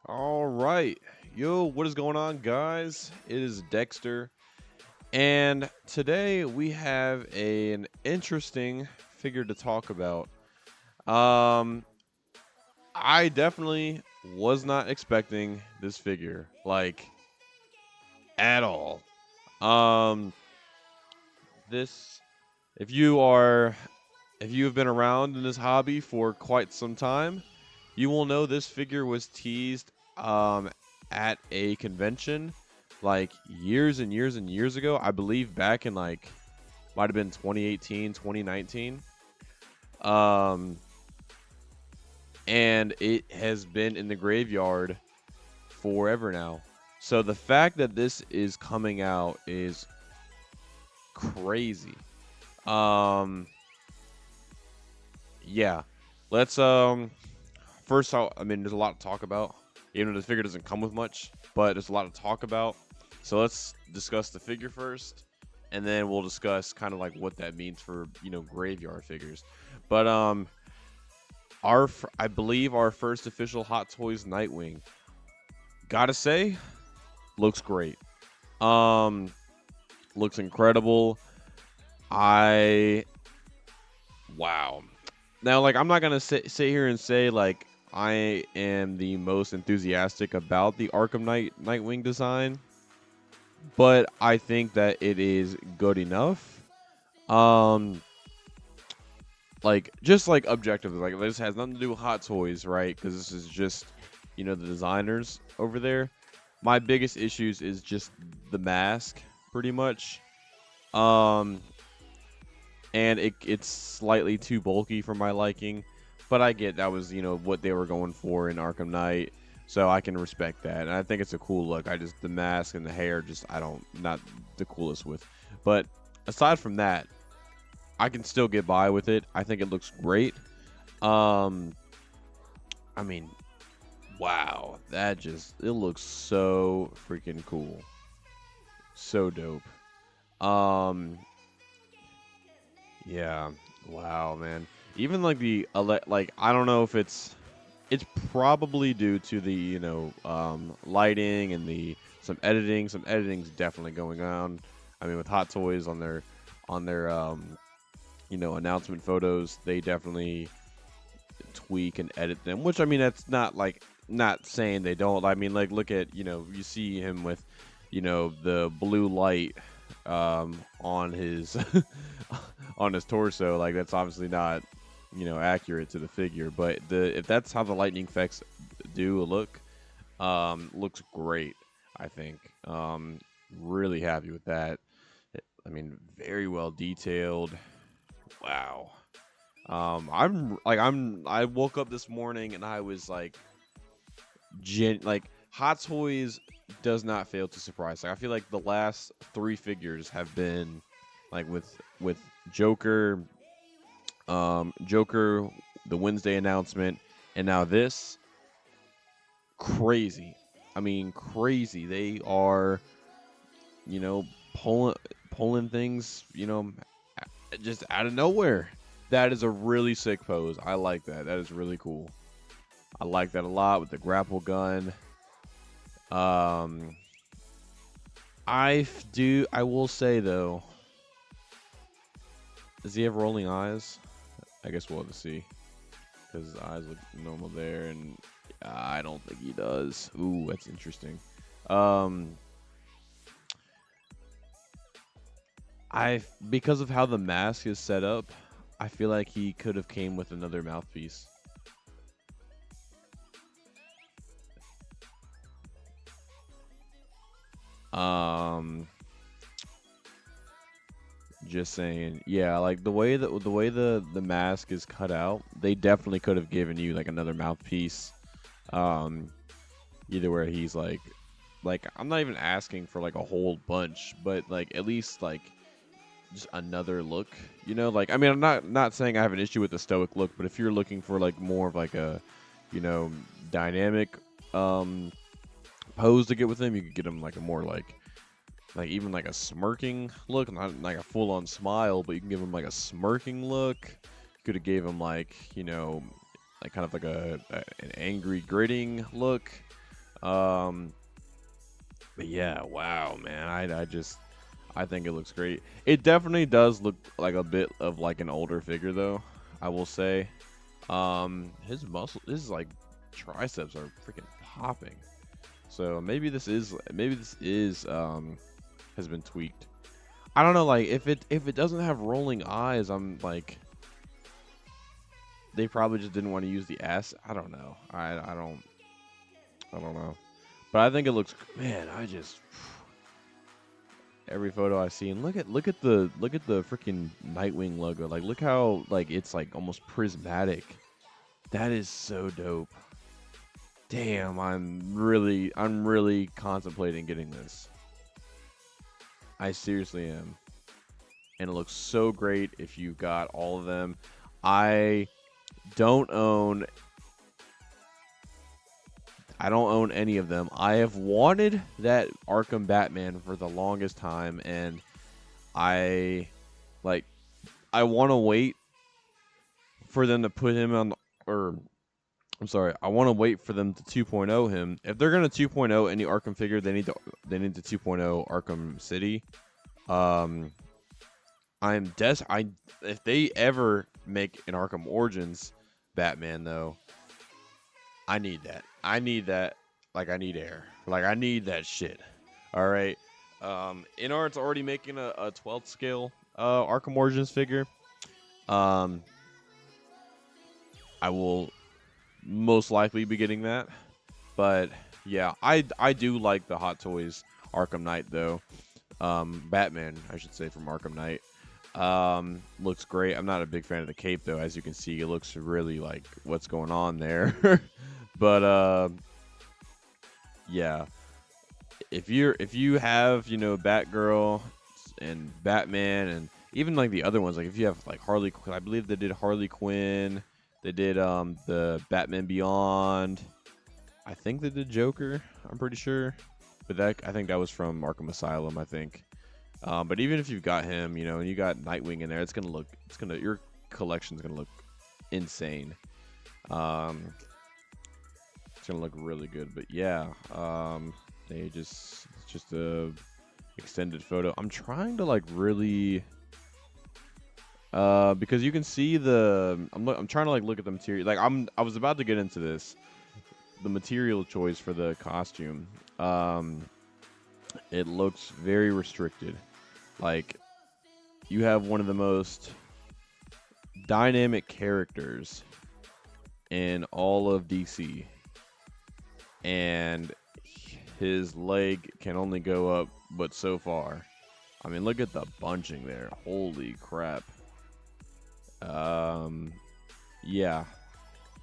All right. Yo, what is going on, guys? It is Dexter. And today we have an interesting figure to talk about. Um, I definitely was not expecting this figure, like, at all. Um, this, if you are, if you have been around in this hobby for quite some time, you will know this figure was teased at a convention like years and years and years ago. I believe back in like might have been 2018, 2019. Um and it has been in the graveyard forever now. So the fact that this is coming out is crazy. Um yeah. Let's first I mean there's a lot to talk about. Even though the figure doesn't come with much, but there's a lot to talk about. So let's discuss the figure first, and then we'll discuss kind of like what that means for graveyard figures. But I believe our first official Hot Toys Nightwing. Gotta say, looks great. Um, looks incredible. I wow. Now, like, I'm not gonna sit here and say like I am the most enthusiastic about the Arkham Knight Nightwing design, but I think that it is good enough. Um, like just like objectively, like this has nothing to do with Hot Toys, right? Because this is just the designers over there. My biggest issues is just the mask, pretty much. Um, and it's slightly too bulky for my liking, but I get that was what they were going for in Arkham Knight, so I can respect that, and I think it's a cool look. I just the mask and the hair, just I don't not the coolest with, but aside from that, I can still get by with it. I think it looks great. Um, I mean, wow, that just it looks so freaking cool, so dope. Um, Yeah. Wow, man. Even like like I don't know if it's probably due to the, lighting and the some editing. Some editing's definitely going on. I mean, with Hot Toys on their announcement photos, they definitely tweak and edit them, which I mean that's not like not saying they don't. I mean, like look at, you see him with, the blue light on his on his torso. Like that's obviously not, accurate to the figure, but the if that's how the lightning effects do look, looks great, I think. Really happy with that. I mean, very well detailed. Wow. I woke up this morning and I was like, like Hot Toys does not fail to surprise. Like I feel like the last three figures have been like with Joker, Joker, the Wednesday announcement, and now this crazy. I mean, crazy. They are, you know, pulling things, just out of nowhere. That is a really sick pose. I like that. That is really cool. I like that a lot with the grapple gun. Um, I will say though, does he have rolling eyes? I guess we'll have to see because his eyes look normal there, and I don't think he does. Ooh, that's interesting. Um, I because of how the mask is set up, I feel like he could have came with another mouthpiece. Um, just saying, yeah, like the way the mask is cut out, they definitely could have given you like another mouthpiece. Um, either where he's like I'm not even asking for like a whole bunch, but like at least like just another look. Like I mean, I'm not saying I have an issue with the stoic look, but if you're looking for like more of like a, you know, dynamic um pose to get with him, you could get him like a more like even like a smirking look, not like a full on smile, but you can give him like a smirking look. Could have gave him like, like kind of like an angry gritting look. But yeah, wow, man. I think it looks great. It definitely does look like a bit of like an older figure though, I will say. His like triceps are freaking popping. So maybe this is has been tweaked. I don't know, like if it doesn't have rolling eyes, I'm like they probably just didn't want to use the S. I don't know. I don't know. But I think it looks, man, I just every photo I've seen. Look at the freaking Nightwing logo. Like look how like it's like almost prismatic. That is so dope. Damn, I'm really contemplating getting this. I seriously am. And it looks so great if you've got all of them. I don't own I don't own any of them. I have wanted that Arkham Batman for the longest time, and I like I want to wait for them to put him on, or I'm sorry, I want to wait for them to 2.0 him. If they're gonna 2.0 any Arkham figure, they need to 2.0 Arkham City. Um, I if they ever make an Arkham Origins Batman though, I need that. I need that. Like I need air. Like I need that shit. All right. InArt's already making a 12th scale Arkham Origins figure. Um, I will most likely be getting that. But yeah, I do like the Hot Toys Arkham Knight though. Batman, I should say, from Arkham Knight. Looks great. I'm not a big fan of the cape though. As you can see, it looks really like what's going on there. But yeah, if you have, you know, Batgirl and Batman and even like the other ones, like if you have like Harley, I believe they did Harley Quinn, they did the Batman Beyond, I think they did Joker, I'm pretty sure, but that I think that was from Arkham Asylum, I think. But even if you've got him, you know, and you got Nightwing in there, your collection's gonna look insane. It's gonna look really good. But yeah, it's just a extended photo. I'm trying to like really, because you can see I'm trying to like look at the material. Like I was about to get into this, the material choice for the costume. It looks very restricted. Like you have one of the most dynamic characters in all of DC, and his leg can only go up but so far. I mean, look at the bunching there. Holy crap. Yeah.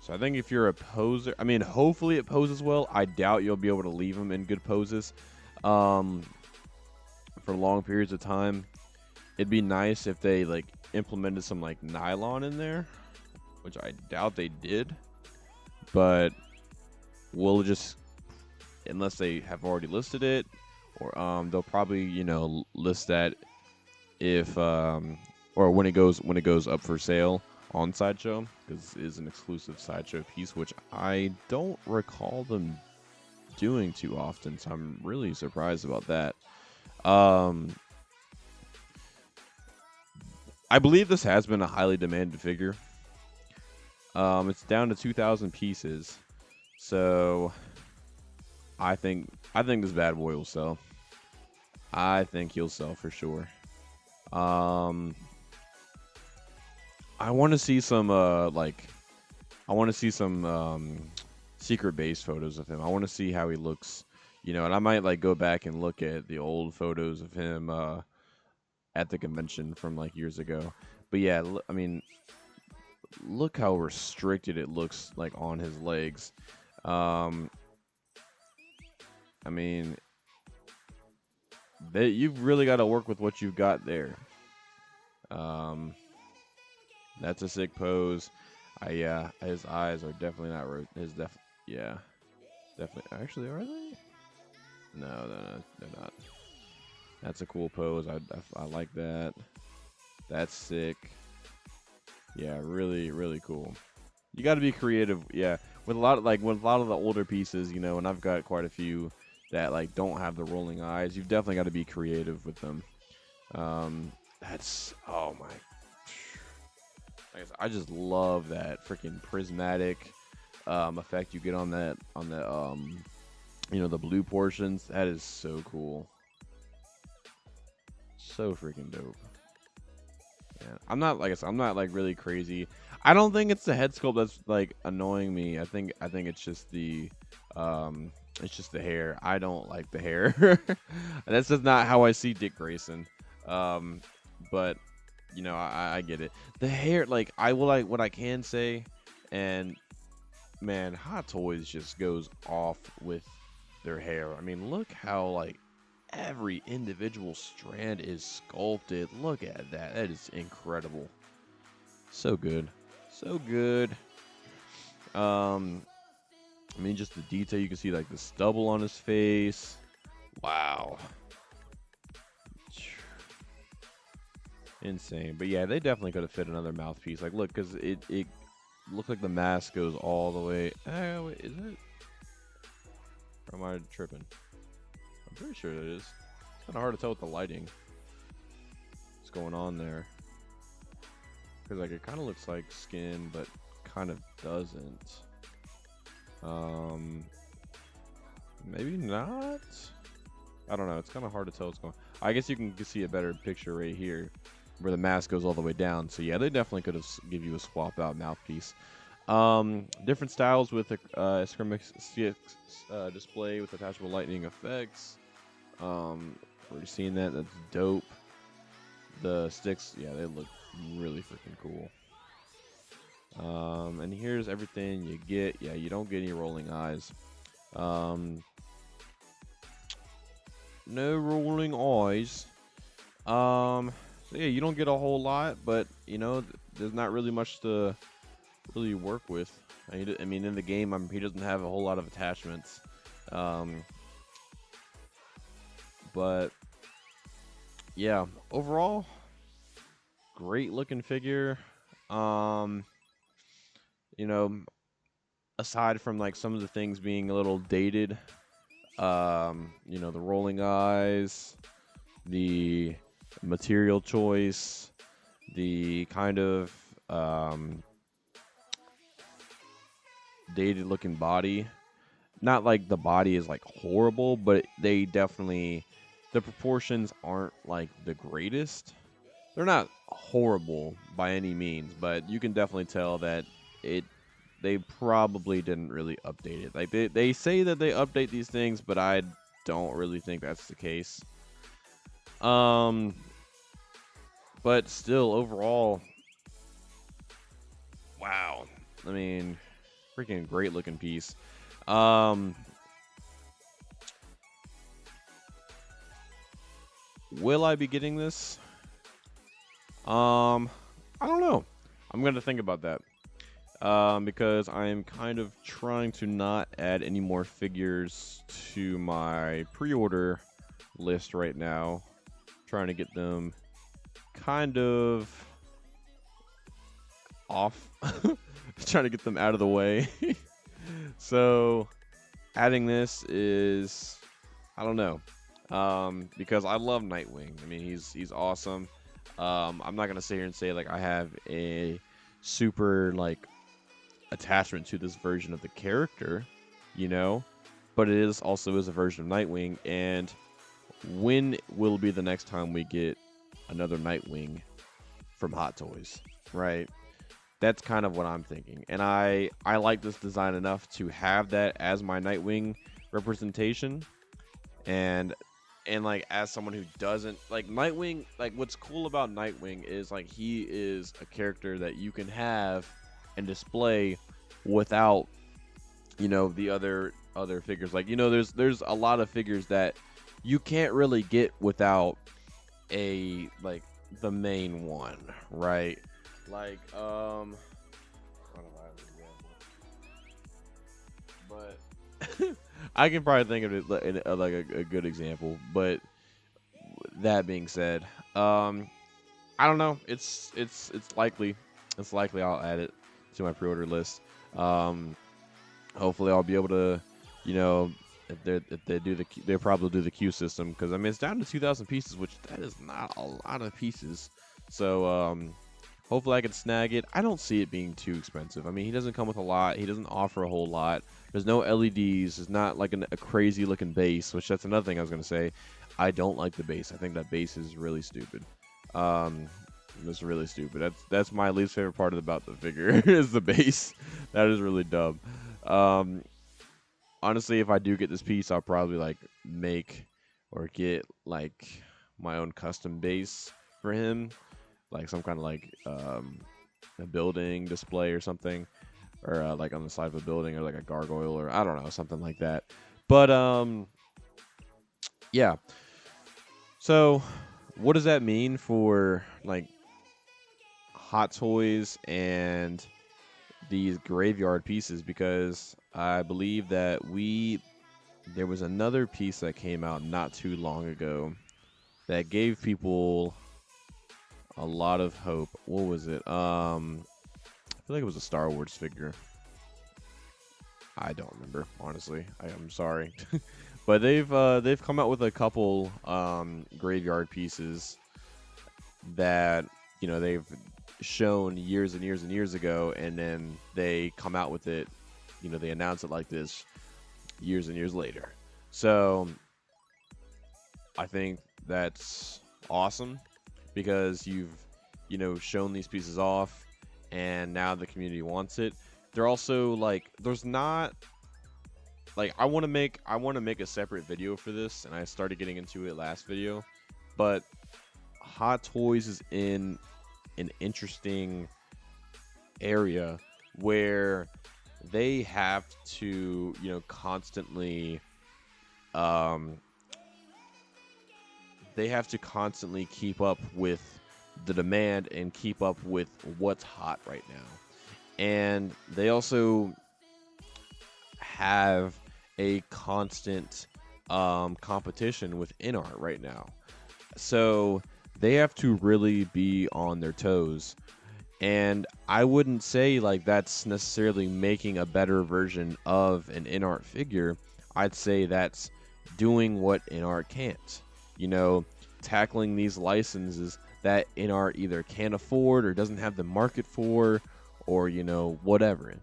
So I think if you're a poser, I mean, hopefully it poses well. I doubt you'll be able to leave him in good poses for long periods of time. It'd be nice if they like implemented some like nylon in there, which I doubt they did. But we'll just, unless they have already listed it, or they'll probably, you know, list that if or when it goes up for sale on Sideshow, because it is an exclusive Sideshow piece, which I don't recall them doing too often, so I'm really surprised about that. I believe this has been a highly demanded figure. It's down to 2,000 pieces, so I think this bad boy will sell. I think he'll sell for sure. I want to see some secret base photos of him. I want to see how he looks, you know, and I might like go back and look at the old photos of him at the convention from like years ago. But yeah, I mean, look how restricted it looks like on his legs. I mean, you've really got to work with what you've got there. That's a sick pose. Yeah, his eyes are definitely not yeah, definitely. Actually, are they? No, they're not. That's a cool pose. I like that. That's sick. Yeah, really, really cool. You got to be creative. Yeah, with a lot of the older pieces, you know, and I've got quite a few that like don't have the rolling eyes. You've definitely got to be creative with them. That's oh my. I just love that freaking prismatic effect you get on the you know, the blue portions. That is so cool. So freaking dope. Yeah. I'm not like I said, I'm not like really crazy. I don't think it's the head sculpt that's like annoying me. I think it's just the hair. I don't like the hair. That's just not how I see Dick Grayson. Um but you know, I get it. The hair, like I will like what I can say, and man, Hot Toys just goes off with their hair. I mean, look how like every individual strand is sculpted. Look at that. That is incredible. So good. So good. I mean, just the detail. You can see like the stubble on his face. Wow. Insane. But yeah, they definitely could have fit another mouthpiece. Like, look, because it looks like the mask goes all the way. Wait, is it? Or am I tripping? I'm pretty sure it is. It's kind of hard to tell with the lighting. What's going on there? Because like it kind of looks like skin, but kind of doesn't. Maybe not. I don't know. It's kind of hard to tell what's going on. I guess you can see a better picture right here where the mask goes all the way down. So yeah, they definitely could have give you a swap out mouthpiece. Different styles with a Scrum display with attachable lightning effects. Already seen that. That's dope. The sticks, yeah, they look really freaking cool. And here's everything you get. Yeah, you don't get any rolling eyes. No rolling eyes. So yeah, you don't get a whole lot, but you know, there's not really much to really work with. I mean, in the game, he doesn't have a whole lot of attachments. But yeah, overall, great looking figure. You know, aside from like some of the things being a little dated, you know, the rolling eyes, the material choice, the kind of dated looking body. Not like the body is like horrible, but they definitely, the proportions aren't like the greatest. They're not horrible by any means, but you can definitely tell that they probably didn't really update it. Like they say that they update these things, but I don't really think that's the case. But still overall, wow. I mean, freaking great looking piece. Will I be getting this? I don't know. I'm gonna think about that. Because I'm kind of trying to not add any more figures to my pre-order list right now. Trying to get them kind of off. Trying to get them out of the way. So adding this is, I don't know. Because I love Nightwing. I mean, he's awesome. I'm not gonna sit here and say like I have a super like attachment to this version of the character, you know, but it is also is a version of Nightwing. And when will be the next time we get another Nightwing from Hot Toys, right? That's kind of what I'm thinking. And I like this design enough to have that as my Nightwing representation. And like as someone who doesn't like Nightwing, like what's cool about Nightwing is like he is a character that you can have and display without, you know, the other figures. Like, you know, there's a lot of figures that you can't really get without a like the main one, right? Like I don't know how to example, but I can probably think of it like a good example. But that being said, I don't know. It's likely I'll add it to my pre-order list. Um, Hopefully, I'll be able to, you know, if they do they'll probably do the queue system, because I mean it's down to 2,000 pieces, which that is not a lot of pieces. So hopefully I can snag it. I don't see it being too expensive. I mean, he doesn't come with a lot. He doesn't offer a whole lot. There's no LEDs. It's not like a crazy looking base, which that's another thing I was gonna say. I don't like the base. I think that base is really stupid. Um, it's really stupid. That's my least favorite part about the figure is the base. That is really dumb. Um, Honestly, if I do get this piece, I'll probably like make or get like my own custom base for him, like some kind of like a building display or something, or like on the side of a building, or like a gargoyle, or I don't know, something like that. But yeah. So, what does that mean for like Hot Toys and these graveyard pieces? Because I believe that there was another piece that came out not too long ago that gave people a lot of hope. What was it? I feel like it was a Star Wars figure. I don't remember, honestly. I'm sorry. But they've come out with a couple graveyard pieces that, you know, they've shown years and years and years ago, and then they come out with it, you know, they announce it like this years and years later. So I think that's awesome, because you've, you know, shown these pieces off, and now the community wants it. They're also like, there's not like, I want to make a separate video for this, and I started getting into it last video, but Hot Toys is in an interesting area where they have to, you know, constantly keep up with the demand and keep up with what's hot right now. And they also have a constant competition with InArt right now. So they have to really be on their toes. And I wouldn't say like that's necessarily making a better version of an InArt figure. I'd say that's doing what InArt can't. You know, tackling these licenses that InArt either can't afford or doesn't have the market for, or, you know, whatever.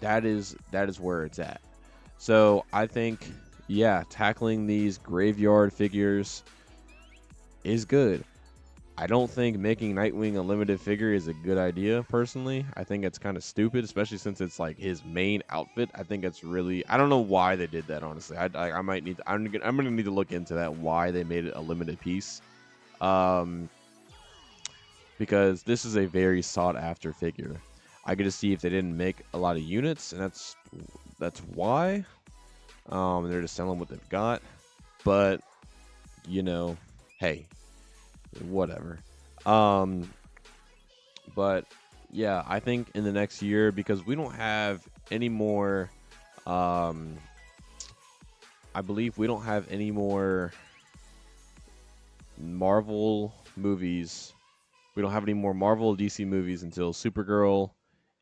That is where it's at. So I think, yeah, tackling these graveyard figures is good. I don't think making Nightwing a limited figure is a good idea, personally. I think it's kind of stupid, especially since it's like his main outfit. I think it's really, I don't know why they did that, honestly. I might need, I'm gonna need to look into that, why they made it a limited piece. Because this is a very sought after figure. I get to see if they didn't make a lot of units, and that's why. They're just selling what they've got. But, you know, hey, whatever. But yeah, I think in the next year, because we don't have any more, I believe we don't have any more Marvel movies. We don't have any more Marvel or DC movies until Supergirl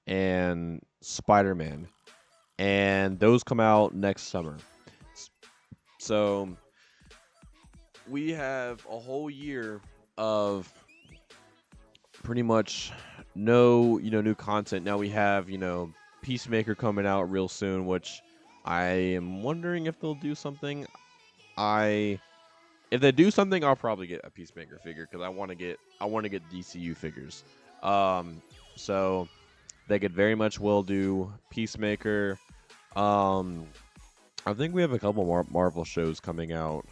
and Spider-Man, and those come out next summer. So we have a whole year of pretty much no, you know, new content. Now we have, you know, Peacemaker coming out real soon, which I am wondering if they'll do something. If they do something, I'll probably get a Peacemaker figure, because I want to get DCU figures. So they could very much well do Peacemaker. I think we have a couple more Marvel shows coming out.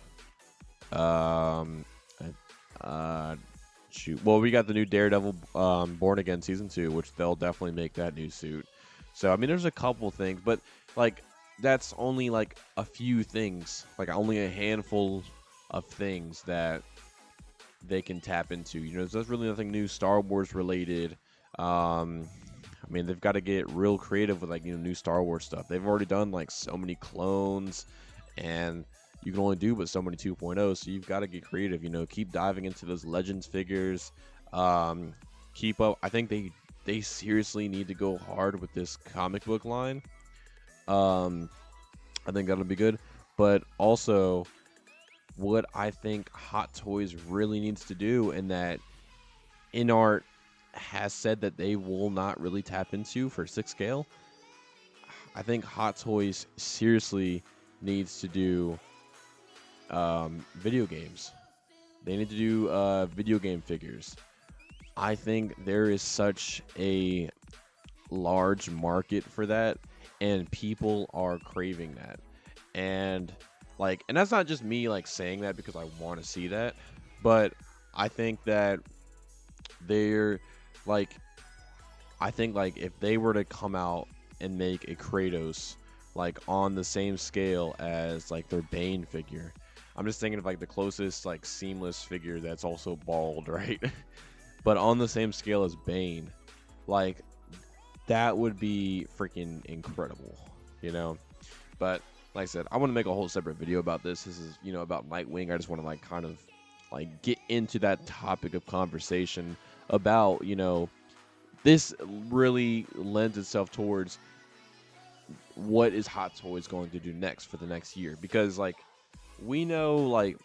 Shoot. Well, we got the new Daredevil Born Again Season 2, which they'll definitely make that new suit. So, I mean, there's a couple things, but, like, that's only, like, a few things. Like, only a handful of things that they can tap into. You know, there's really nothing new Star Wars related. I mean, they've got to get real creative with, like, you know, new Star Wars stuff. They've already done, like, so many clones, and you can only do but so many 2.0, so you've got to get creative. You know, keep diving into those Legends figures. Keep up. I think they they seriously need to go hard with this comic book line. Um, I think that'll be good. But also, what I think Hot Toys really needs to do, and that InArt has said that they will not really tap into for 6 scale, I think Hot Toys seriously needs to do video games. They need to do video game figures. I think there is such a large market for that, and people are craving that. And like, and that's not just me like saying that because I want to see that, but I think that they're like, I think like if they were to come out and make a Kratos like on the same scale as like their Bane figure, I'm just thinking of like the closest like seamless figure that's also bald, right? But on the same scale as Bane, like that would be freaking incredible, you know? But like I said, I want to make a whole separate video about this. This is, about Nightwing. I just want to like kind of like get into that topic of conversation about, this really lends itself towards what is Hot Toys going to do next for the next year, because we know like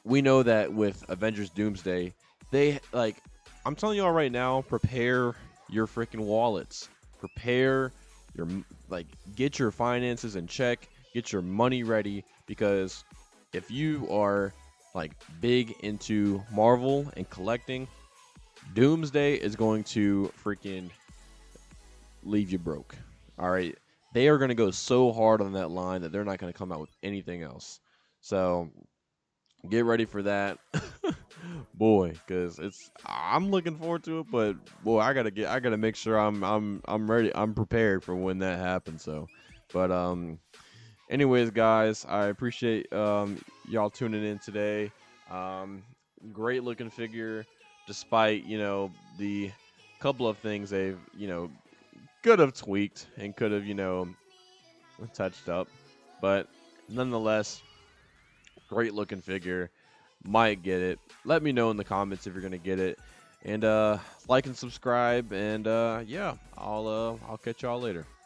we know that with Avengers Doomsday, they like, I'm telling y'all right now, prepare your freaking wallets. Prepare your, like, get your finances in check, get your money ready, because if you are like big into Marvel and collecting, Doomsday is going to freaking leave you broke. All right. They are going to go so hard on that line that they're not going to come out with anything else. So get ready for that. Boy, because I'm looking forward to it, but boy, I gotta make sure I'm ready, I'm prepared for when that happens. So, but anyways, guys, I appreciate y'all tuning in today. um Great looking figure, despite the couple of things they've could have tweaked and could have touched up, but nonetheless, great looking figure. Might get it. Let me know in the comments if you're gonna get it, and like and subscribe, and yeah, I'll catch y'all later.